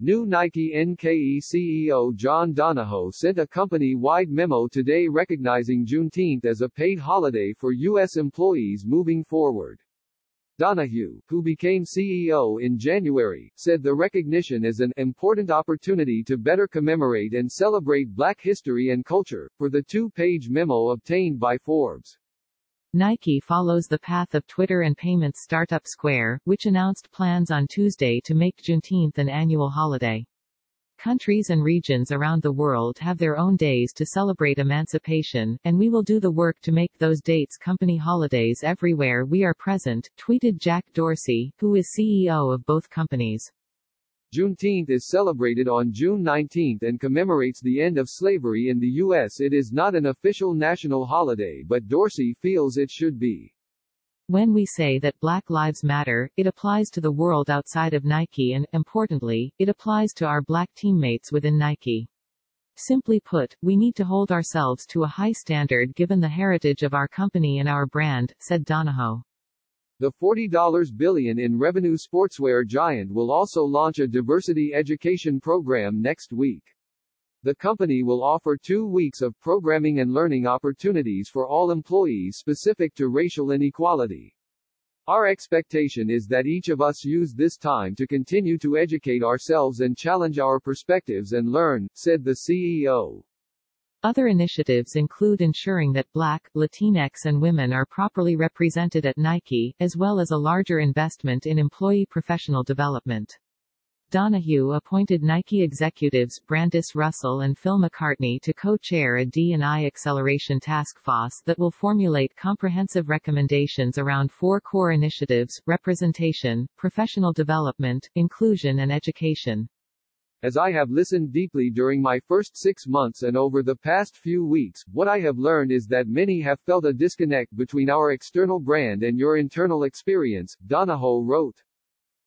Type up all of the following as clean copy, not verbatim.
New Nike NKE CEO John Donahoe sent a company-wide memo today recognizing Juneteenth as a paid holiday for U.S. employees moving forward. Donahue, who became CEO in January, said the recognition is an important opportunity to better commemorate and celebrate Black history and culture, per the two-page memo obtained by Forbes. Nike follows the path of Twitter and payments startup Square, which announced plans on Tuesday to make Juneteenth an annual holiday. Countries and regions around the world have their own days to celebrate emancipation, and we will do the work to make those dates company holidays everywhere we are present, tweeted Jack Dorsey, who is CEO of both companies. Juneteenth is celebrated on June 19 and commemorates the end of slavery in the U.S. It is not an official national holiday, but Dorsey feels it should be. When we say that Black Lives Matter, it applies to the world outside of Nike and, importantly, it applies to our Black teammates within Nike. Simply put, we need to hold ourselves to a high standard given the heritage of our company and our brand, said Donahoe. The $40 billion in revenue sportswear giant will also launch a diversity education program next week. The company will offer 2 weeks of programming and learning opportunities for all employees specific to racial inequality. Our expectation is that each of us use this time to continue to educate ourselves and challenge our perspectives and learn, said the CEO. Other initiatives include ensuring that Black, Latinx and women are properly represented at Nike, as well as a larger investment in employee professional development. Donahue appointed Nike executives Brandis Russell and Phil McCartney to co-chair a D&I acceleration task force that will formulate comprehensive recommendations around 4 core initiatives: representation, professional development, inclusion and education. As I have listened deeply during my first 6 months and over the past few weeks, what I have learned is that many have felt a disconnect between our external brand and your internal experience, Donahoe wrote.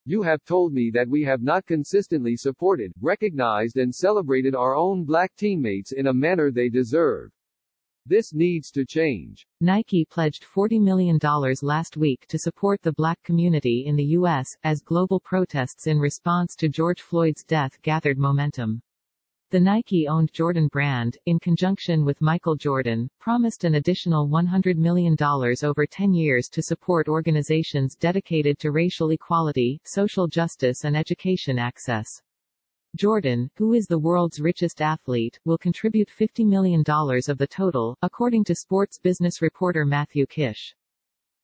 You have told me that we have not consistently supported, recognized and celebrated our own Black teammates in a manner they deserve. This needs to change. Nike pledged $40 million last week to support the Black community in the U.S., as global protests in response to George Floyd's death gathered momentum. The Nike-owned Jordan brand, in conjunction with Michael Jordan, promised an additional $100 million over 10 years to support organizations dedicated to racial equality, social justice and education access. Jordan, who is the world's richest athlete, will contribute $50 million of the total, according to sports business reporter Matthew Kish.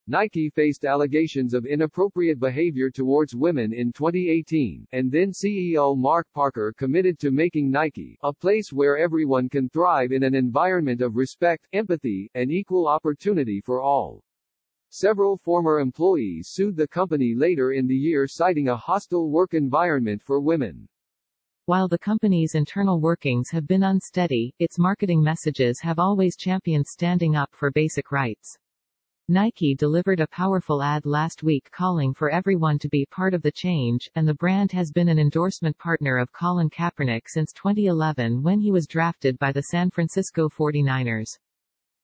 Nike faced allegations of inappropriate behavior towards women in 2018, and then CEO Mark Parker committed to making Nike a place where everyone can thrive in an environment of respect, empathy, and equal opportunity for all. Several former employees sued the company later in the year citing a hostile work environment for women. While the company's internal workings have been unsteady, its marketing messages have always championed standing up for basic rights. Nike delivered a powerful ad last week calling for everyone to be part of the change, and the brand has been an endorsement partner of Colin Kaepernick since 2011 when he was drafted by the San Francisco 49ers.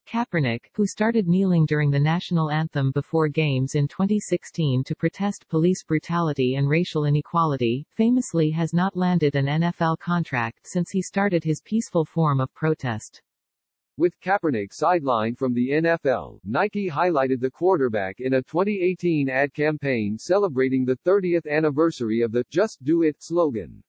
Kaepernick, who started kneeling during the national anthem before games in 2016 to protest police brutality and racial inequality, famously has not landed an NFL contract since he started his peaceful form of protest. With Kaepernick sidelined from the NFL, Nike highlighted the quarterback in a 2018 ad campaign celebrating the 30th anniversary of the "Just Do It" slogan.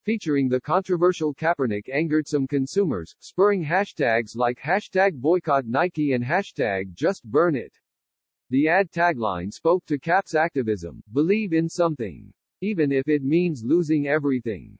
Featuring the controversial Kaepernick angered some consumers, spurring hashtags like #BoycottNike and #JustBurnIt. The ad tagline spoke to Cap's activism: "Believe in something. Even if it means losing everything."